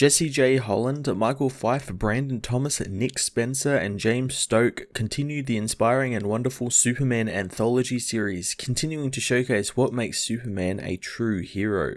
Jesse J. Holland, Michael Fife, Brandon Thomas, Nick Spencer, and James Stoke continued the inspiring and wonderful Superman anthology series, continuing to showcase what makes Superman a true hero.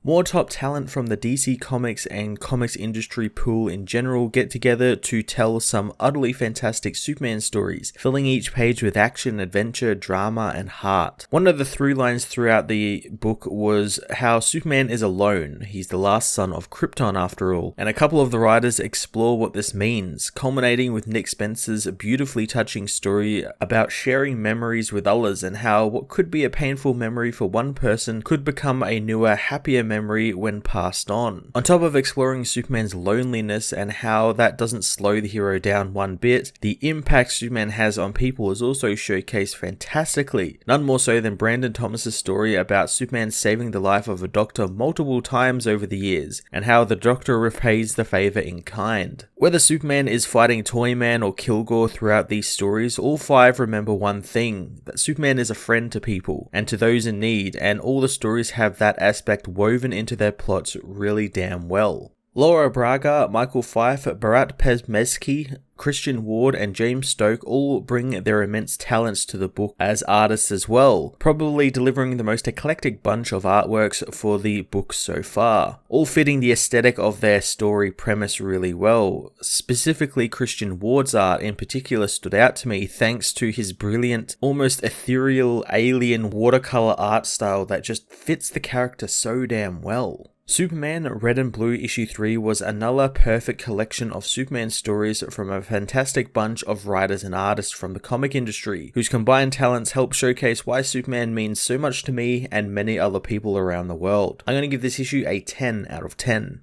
More top talent from the DC Comics and comics industry pool in general get together to tell some utterly fantastic Superman stories, filling each page with action, adventure, drama, and heart. One of the through lines throughout the book was how Superman is alone. He's the last son of Krypton after all, and a couple of the writers explore what this means, culminating with Nick Spencer's beautifully touching story about sharing memories with others and how what could be a painful memory for one person could become a newer, happier memory when passed on. On top of exploring Superman's loneliness and how that doesn't slow the hero down one bit, the impact Superman has on people is also showcased fantastically, none more so than Brandon Thomas's story about Superman saving the life of a doctor multiple times over the years, and how the doctor repays the favor in kind. Whether Superman is fighting Toyman or Killgore throughout these stories, all five remember one thing, that Superman is a friend to people, and to those in need, and all the stories have that aspect woven into their plots really damn well. Laura Braga, Michael Fife, Bharat Pezmezki, Christian Ward, and James Stoke all bring their immense talents to the book as artists as well, probably delivering the most eclectic bunch of artworks for the book so far, all fitting the aesthetic of their story premise really well. Specifically, Christian Ward's art in particular stood out to me thanks to his brilliant, almost ethereal alien watercolor art style that just fits the character so damn well. Superman Red and Blue issue 3 was another perfect collection of Superman stories from a fantastic bunch of writers and artists from the comic industry, whose combined talents help showcase why Superman means so much to me and many other people around the world. I'm going to give this issue a 10 out of 10.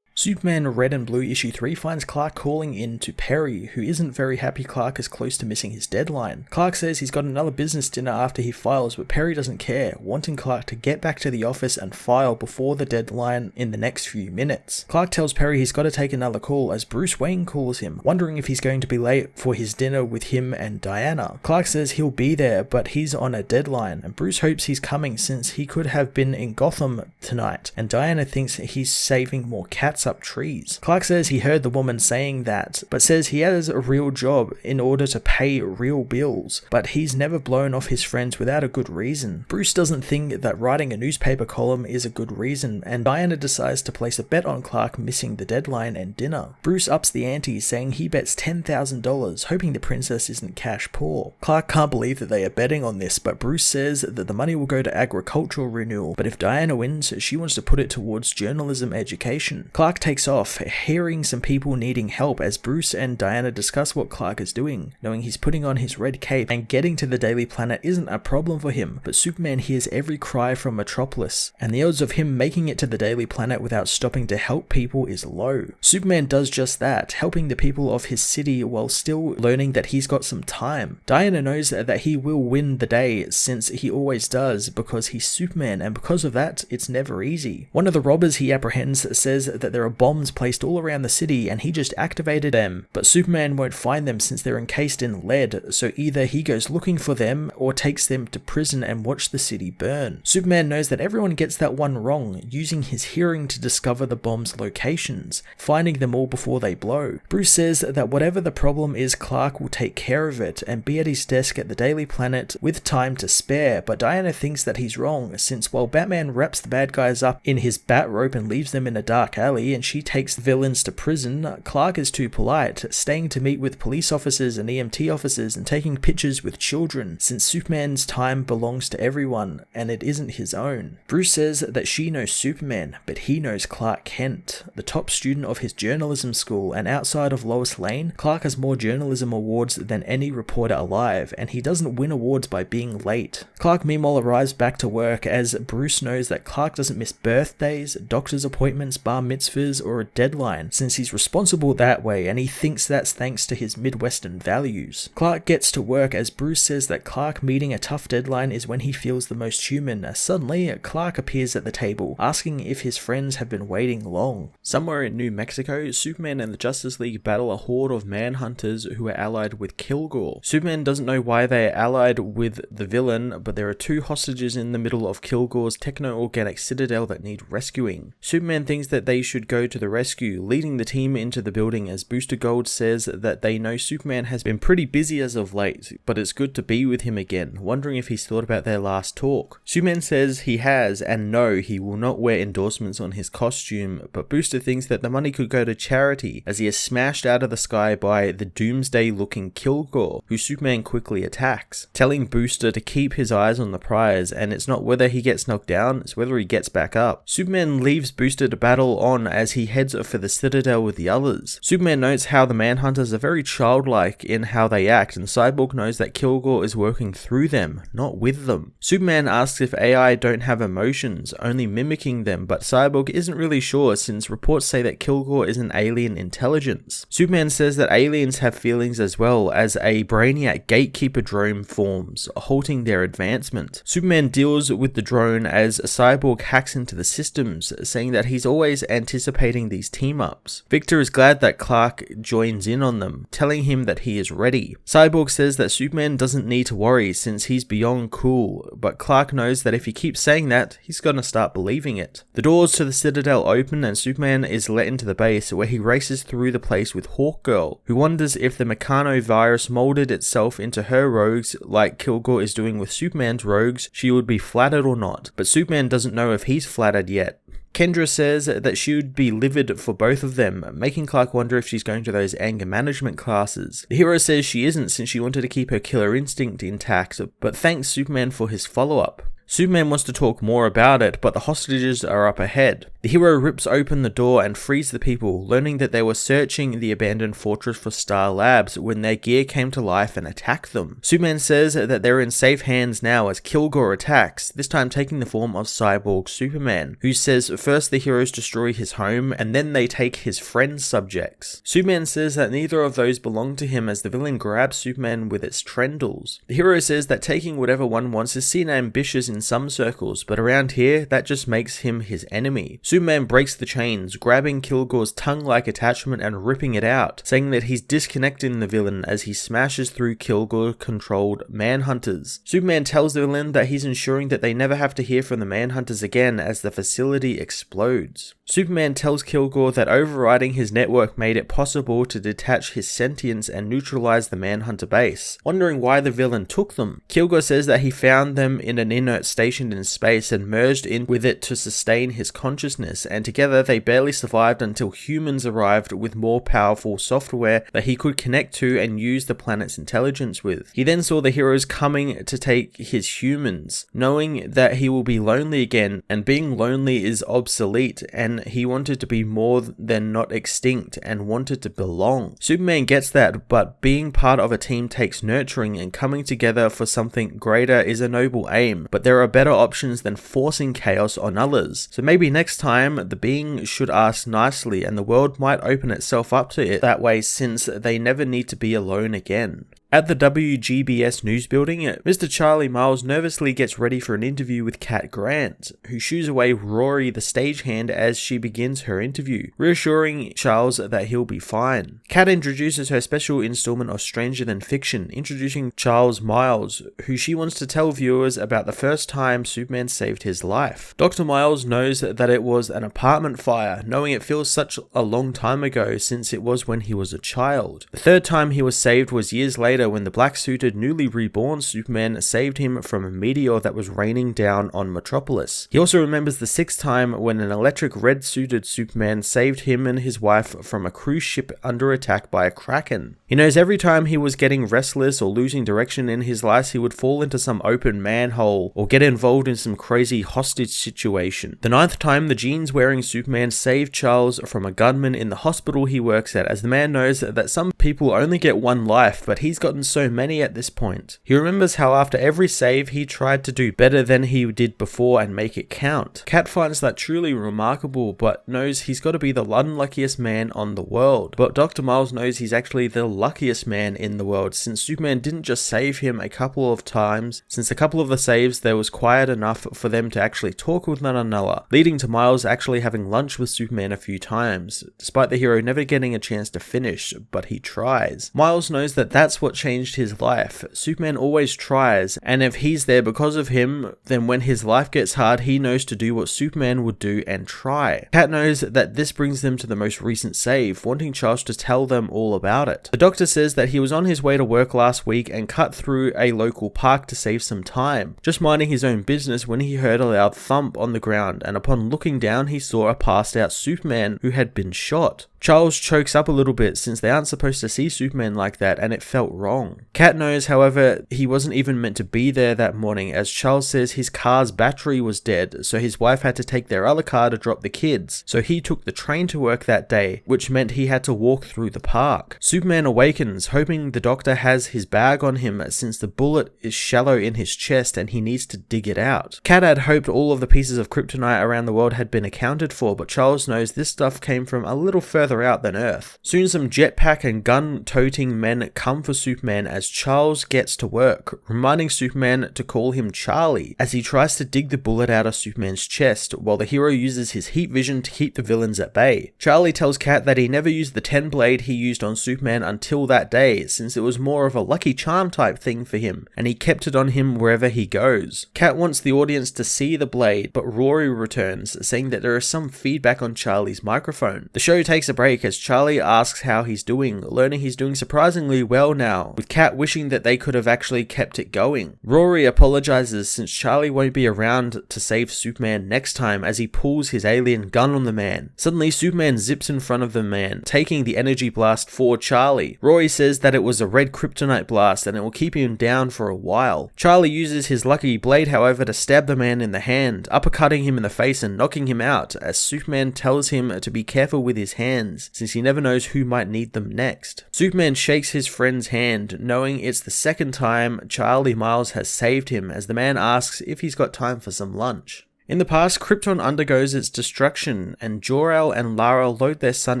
Superman Red and Blue issue 3 finds Clark calling in to Perry, who isn't very happy Clark is close to missing his deadline. Clark says he's got another business dinner after he files, but Perry doesn't care, wanting Clark to get back to the office and file before the deadline in the next few minutes. Clark tells Perry he's got to take another call as Bruce Wayne calls him, wondering if he's going to be late for his dinner with him and Diana. Clark says he'll be there, but he's on a deadline, and Bruce hopes he's coming since he could have been in Gotham tonight, and Diana thinks he's saving more cats up trees. Clark says he heard the woman saying that, but says he has a real job in order to pay real bills, but he's never blown off his friends without a good reason. Bruce doesn't think that writing a newspaper column is a good reason, and Diana decides to place a bet on Clark missing the deadline and dinner. Bruce ups the ante, saying he bets $10,000, hoping the princess isn't cash poor. Clark can't believe that they are betting on this, but Bruce says that the money will go to agricultural renewal, but if Diana wins, she wants to put it towards journalism education. Clark takes off, hearing some people needing help as Bruce and Diana discuss what Clark is doing, knowing he's putting on his red cape and getting to the Daily Planet isn't a problem for him, but Superman hears every cry from Metropolis, and the odds of him making it to the Daily Planet without stopping to help people is low. Superman does just that, helping the people of his city while still learning that he's got some time. Diana knows that he will win the day since he always does because he's Superman, and because of that, it's never easy. One of the robbers he apprehends says that there are bombs placed all around the city and he just activated them, but Superman won't find them since they're encased in lead, so either he goes looking for them or takes them to prison and watch the city burn. Superman knows that everyone gets that one wrong, using his hearing to discover the bomb's locations, finding them all before they blow. Bruce says that whatever the problem is, Clark will take care of it and be at his desk at the Daily Planet with time to spare, but Diana thinks that he's wrong, since while Batman wraps the bad guys up in his bat rope and leaves them in a dark alley and she takes the villains to prison, Clark is too polite, staying to meet with police officers and EMT officers and taking pictures with children, since Superman's time belongs to everyone and it isn't his own. Bruce says that she knows Superman, but he knows Clark Kent, the top student of his journalism school, and outside of Lois Lane, Clark has more journalism awards than any reporter alive, and he doesn't win awards by being late. Clark meanwhile arrives back to work as Bruce knows that Clark doesn't miss birthdays, doctor's appointments, bar mitzvahs, manhunters or a deadline, since he's responsible that way and he thinks that's thanks to his Midwestern values. Clark gets to work as Bruce says that Clark meeting a tough deadline is when he feels the most human, as suddenly Clark appears at the table, asking if his friends have been waiting long. Somewhere in New Mexico, Superman and the Justice League battle a horde of manhunters who are allied with Killgore. Superman doesn't know why they are allied with the villain, but there are two hostages in the middle of Killgore's techno-organic citadel that need rescuing. Superman thinks that they should go to the rescue, leading the team into the building as Booster Gold says that they know Superman has been pretty busy as of late, but it's good to be with him again, wondering if he's thought about their last talk. Superman says he has, and no, he will not wear endorsements on his costume, but Booster thinks that the money could go to charity as he is smashed out of the sky by the doomsday-looking Killgore, who Superman quickly attacks, telling Booster to keep his eyes on the prize, and it's not whether he gets knocked down, it's whether he gets back up. Superman leaves Booster to battle on as he heads for the Citadel with the others. Superman notes how the Manhunters are very childlike in how they act, and Cyborg knows that Killgore is working through them, not with them. Superman asks if AI don't have emotions, only mimicking them, but Cyborg isn't really sure since reports say that Killgore is an alien intelligence. Superman says that aliens have feelings as well as a Brainiac gatekeeper drone forms, halting their advancement. Superman deals with the drone as Cyborg hacks into the systems, saying that he's always anticipating these team-ups. Victor is glad that Clark joins in on them, telling him that he is ready. Cyborg says that Superman doesn't need to worry since he's beyond cool, but Clark knows that if he keeps saying that, he's gonna start believing it. The doors to the Citadel open and Superman is let into the base, where he races through the place with Hawkgirl, who wonders if the Meccano virus molded itself into her rogues like Killgore is doing with Superman's rogues, she would be flattered or not, but Superman doesn't know if he's flattered yet. Kendra says that she would be livid for both of them, making Clark wonder if she's going to those anger management classes. The hero says she isn't since she wanted to keep her killer instinct intact, but thanks Superman for his follow-up. Superman wants to talk more about it, but the hostages are up ahead. The hero rips open the door and frees the people, learning that they were searching the abandoned fortress for Star Labs when their gear came to life and attacked them. Superman says that they're in safe hands now as Killgore attacks, this time taking the form of Cyborg Superman, who says first the heroes destroy his home and then they take his friend's subjects. Superman says that neither of those belong to him as the villain grabs Superman with its trendles. The hero says that taking whatever one wants is seen ambitious in some circles, but around here, that just makes him his enemy. Superman breaks the chains, grabbing Killgore's tongue-like attachment and ripping it out, saying that he's disconnecting the villain as he smashes through Killgore-controlled Manhunters. Superman tells the villain that he's ensuring that they never have to hear from the Manhunters again as the facility explodes. Superman tells Killgore that overriding his network made it possible to detach his sentience and neutralize the Manhunter base, wondering why the villain took them. Killgore says that he found them in an inert stationed in space and merged in with it to sustain his consciousness, and together they barely survived until humans arrived with more powerful software that he could connect to and use the planet's intelligence with. He then saw the heroes coming to take his humans, knowing that he will be lonely again, and being lonely is obsolete, and he wanted to be more than not extinct and wanted to belong. Superman gets that, but being part of a team takes nurturing, and coming together for something greater is a noble aim, but there are better options than forcing chaos on others. So maybe next time the being should ask nicely and the world might open itself up to it that way, since they never need to be alone again. At the WGBS news building, Mr. Charlie Miles nervously gets ready for an interview with Cat Grant, who shoos away Rory the stagehand as she begins her interview, reassuring Charles that he'll be fine. Cat introduces her special installment of Stranger Than Fiction, introducing Charles Miles, who she wants to tell viewers about the first time Superman saved his life. Dr. Miles knows that it was an apartment fire, knowing it feels such a long time ago since it was when he was a child. The third time he was saved was years later when the black-suited, newly reborn Superman saved him from a meteor that was raining down on Metropolis. He also remembers the sixth time when an electric red-suited Superman saved him and his wife from a cruise ship under attack by a kraken. He knows every time he was getting restless or losing direction in his life, he would fall into some open manhole or get involved in some crazy hostage situation. The ninth time, the jeans-wearing Superman saved Charles from a gunman in the hospital he works at, as the man knows that some people only get one life, but he's got gotten so many at this point. He remembers how after every save he tried to do better than he did before and make it count. Kat finds that truly remarkable, but knows he's got to be the unluckiest man on the world. But Dr. Miles knows he's actually the luckiest man in the world, since Superman didn't just save him a couple of times. Since a couple of the saves there was quiet enough for them to actually talk with one another, leading to Miles actually having lunch with Superman a few times, despite the hero never getting a chance to finish, but he tries. Miles knows that that's what changed his life. Superman always tries, and if he's there because of him, then when his life gets hard, he knows to do what Superman would do and try. Kat knows that this brings them to the most recent save, wanting Charles to tell them all about it. The doctor says that he was on his way to work last week and cut through a local park to save some time, just minding his own business when he heard a loud thump on the ground, and upon looking down he saw a passed out Superman who had been shot. Charles chokes up a little bit since they aren't supposed to see Superman like that, and it felt wrong. Kat knows, however, he wasn't even meant to be there that morning, as Charles says his car's battery was dead, so his wife had to take their other car to drop the kids, so he took the train to work that day, which meant he had to walk through the park. Superman awakens, hoping the doctor has his bag on him since the bullet is shallow in his chest and he needs to dig it out. Kat had hoped all of the pieces of kryptonite around the world had been accounted for, but Charles knows this stuff came from a little further out than Earth. Soon some jetpack and gun-toting men come for Superman as Charles gets to work, reminding Superman to call him Charlie as he tries to dig the bullet out of Superman's chest, while the hero uses his heat vision to keep the villains at bay. Charlie tells Kat that he never used the 10 blade he used on Superman until that day, since it was more of a lucky charm type thing for him, and he kept it on him wherever he goes. Kat wants the audience to see the blade, but Rory returns, saying that there is some feedback on Charlie's microphone. The show takes a break as Charlie asks how he's doing, learning he's doing surprisingly well now, with Kat wishing that they could have actually kept it going. Rory apologizes since Charlie won't be around to save Superman next time as he pulls his alien gun on the man. Suddenly Superman zips in front of the man, taking the energy blast for Charlie. Rory says that it was a red kryptonite blast and it will keep him down for a while. Charlie uses his lucky blade, however, to stab the man in the hand, uppercutting him in the face and knocking him out, as Superman tells him to be careful with his hands, since he never knows who might need them next. Superman shakes his friend's hand, knowing it's the second time Charlie Miles has saved him, as the man asks if he's got time for some lunch. In the past, Krypton undergoes its destruction, and Jor-El and Lara load their son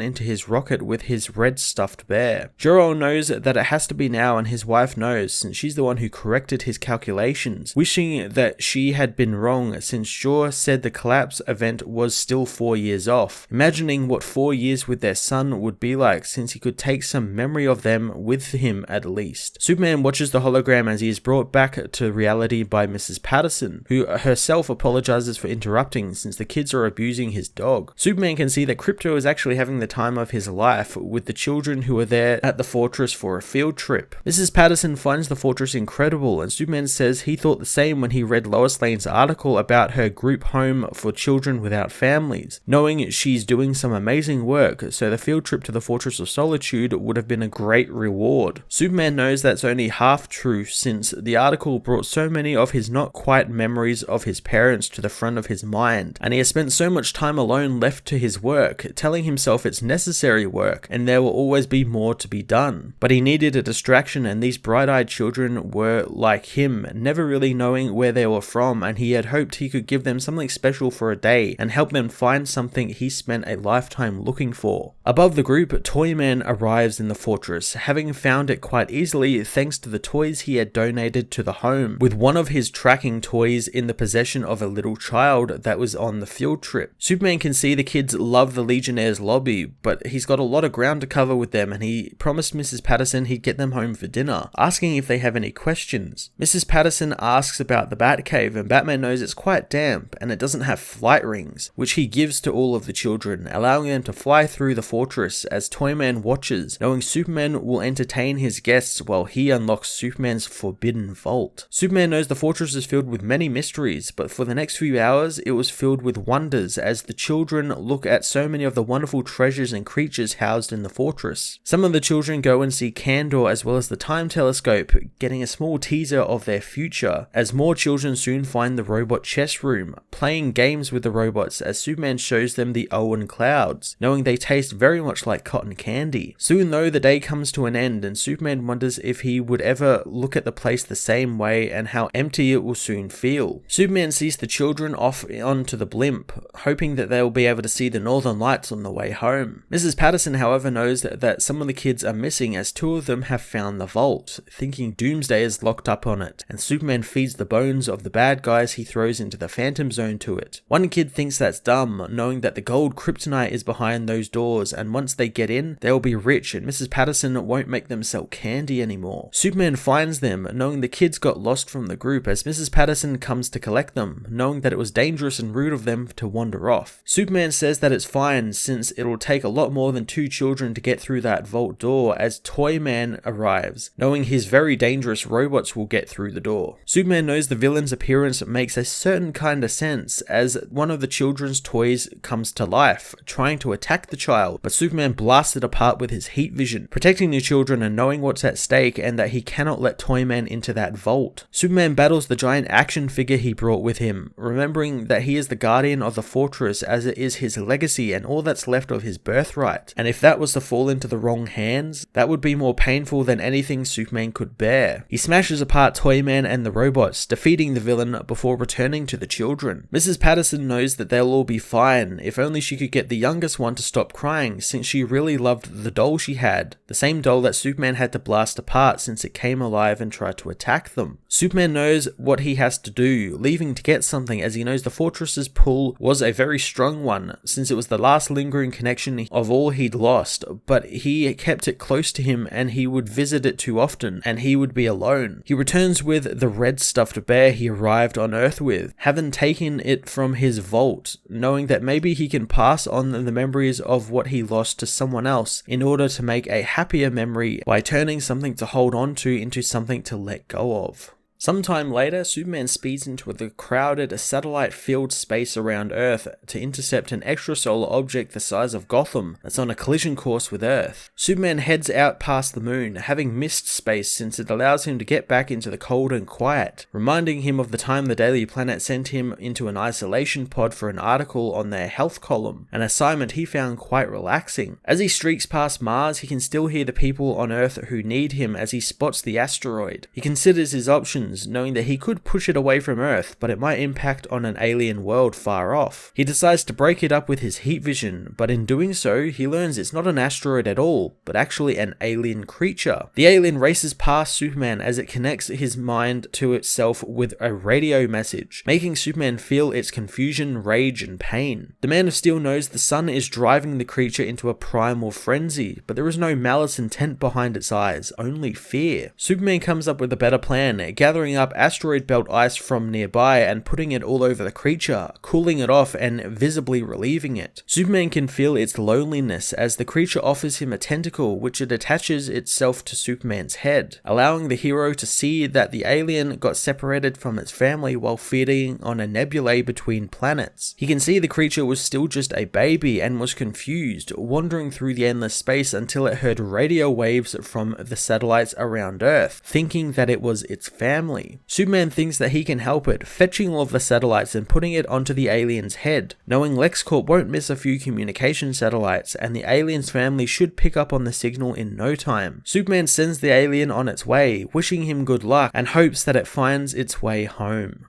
into his rocket with his red stuffed bear. Jor-El knows that it has to be now, and his wife knows, since she's the one who corrected his calculations, wishing that she had been wrong since Jor said the collapse event was still 4 years off, imagining what 4 years with their son would be like, since he could take some memory of them with him at least. Superman watches the hologram as he is brought back to reality by Mrs. Patterson, who herself apologizes for interrupting since the kids are abusing his dog. Superman can see that Krypto is actually having the time of his life with the children who are there at the fortress for a field trip. Mrs. Patterson finds the fortress incredible, and Superman says he thought the same when he read Lois Lane's article about her group home for children without families, knowing she's doing some amazing work, so the field trip to the Fortress of Solitude would have been a great reward. Superman knows that's only half true, since the article brought so many of his not quite memories of his parents to the front of his mind, and he has spent so much time alone left to his work, telling himself it's necessary work and there will always be more to be done. But he needed a distraction, and these bright-eyed children were like him, never really knowing where they were from, and he had hoped he could give them something special for a day and help them find something he spent a lifetime looking for. Above the group, Toyman arrives in the fortress, having found it quite easily thanks to the toys he had donated to the home, with one of his tracking toys in the possession of a little child that was on the field trip. Superman can see the kids love the Legionnaires' lobby, but he's got a lot of ground to cover with them, and he promised Mrs. Patterson he'd get them home for dinner, asking if they have any questions. Mrs. Patterson asks about the Batcave, and Batman knows it's quite damp and it doesn't have flight rings, which he gives to all of the children, allowing them to fly through the fortress as Toyman watches, knowing Superman will entertain his guests while he unlocks Superman's forbidden vault. Superman knows the fortress is filled with many mysteries, but for the next few hours, it was filled with wonders as the children look at so many of the wonderful treasures and creatures housed in the fortress. Some of the children go and see Killgore as well as the time telescope, getting a small teaser of their future, as more children soon find the robot chess room, playing games with the robots as Superman shows them the Owen clouds, knowing they taste very much like cotton candy. Soon though, the day comes to an end and Superman wonders if he would ever look at the place the same way and how empty it will soon feel. Superman sees the children off onto the blimp, hoping that they will be able to see the northern lights on the way home. Mrs. Patterson, however, knows that some of the kids are missing as two of them have found the vault, thinking Doomsday is locked up on it, and Superman feeds the bones of the bad guys he throws into the Phantom Zone to it. One kid thinks that's dumb, knowing that the gold kryptonite is behind those doors, and once they get in, they'll be rich and Mrs. Patterson won't make them sell candy anymore. Superman finds them, knowing the kids got lost from the group as Mrs. Patterson comes to collect them, knowing that it was dangerous and rude of them to wander off. Superman says that it's fine since it'll take a lot more than two children to get through that vault door as Toyman arrives, knowing his very dangerous robots will get through the door. Superman knows the villain's appearance makes a certain kind of sense as one of the children's toys comes to life, trying to attack the child, but Superman blasts it apart with his heat vision, protecting the children and knowing what's at stake and that he cannot let Toyman into that vault. Superman battles the giant action figure he brought with him, remembering that he is the guardian of the fortress as it is his legacy and all that's left of his birthright, and if that was to fall into the wrong hands, that would be more painful than anything Superman could bear. He smashes apart Toyman and the robots, defeating the villain before returning to the children. Mrs. Patterson knows that they'll all be fine, if only she could get the youngest one to stop crying since she really loved the doll she had, the same doll that Superman had to blast apart since it came alive and tried to attack them. Superman knows what he has to do, leaving to get something as he knows the fortress's pull was a very strong one since it was the last lingering connection of all he'd lost, but he kept it close to him and he would visit it too often and he would be alone. He returns with the red stuffed bear he arrived on Earth with, having taken it from his vault, knowing that maybe he can pass on the memories of what he lost to someone else in order to make a happier memory by turning something to hold on to into something to let go of. Sometime later, Superman speeds into the crowded satellite-filled space around Earth to intercept an extrasolar object the size of Gotham that's on a collision course with Earth. Superman heads out past the moon, having missed space since it allows him to get back into the cold and quiet, reminding him of the time the Daily Planet sent him into an isolation pod for an article on their health column, an assignment he found quite relaxing. As he streaks past Mars, he can still hear the people on Earth who need him as he spots the asteroid. He considers his options, knowing that he could push it away from Earth, but it might impact on an alien world far off. He decides to break it up with his heat vision, but in doing so, he learns it's not an asteroid at all, but actually an alien creature. The alien races past Superman as it connects his mind to itself with a radio message, making Superman feel its confusion, rage, and pain. The Man of Steel knows the sun is driving the creature into a primal frenzy, but there is no malice intent behind its eyes, only fear. Superman comes up with a better plan, gathering up asteroid belt ice from nearby and putting it all over the creature, cooling it off and visibly relieving it. Superman can feel its loneliness as the creature offers him a tentacle which it attaches itself to Superman's head, allowing the hero to see that the alien got separated from its family while feeding on a nebulae between planets. He can see the creature was still just a baby and was confused, wandering through the endless space until it heard radio waves from the satellites around Earth, thinking that it was its family. Superman thinks that he can help it, fetching all of the satellites and putting it onto the alien's head, knowing LexCorp won't miss a few communication satellites and the alien's family should pick up on the signal in no time. Superman sends the alien on its way, wishing him good luck and hopes that it finds its way home.